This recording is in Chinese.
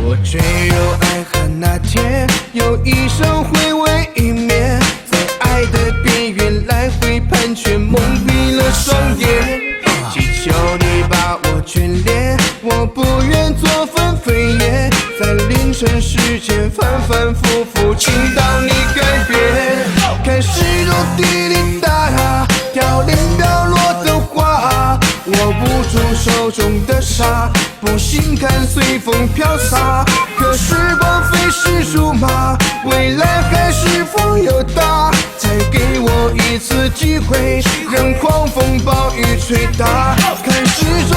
我坠入爱河那天，有一生会为一面，在爱的边缘来回盘旋，蒙蔽了双眼。祈求你把我眷恋，我不愿做分飞燕，在凌晨时间反反复复，倾倒你改变。看时落地里大，凋零凋落的花，握不住手中的沙，不信看随风飘洒。可时光飞逝如马，未来还是否有大？再给我一次机会，让狂风暴雨吹打。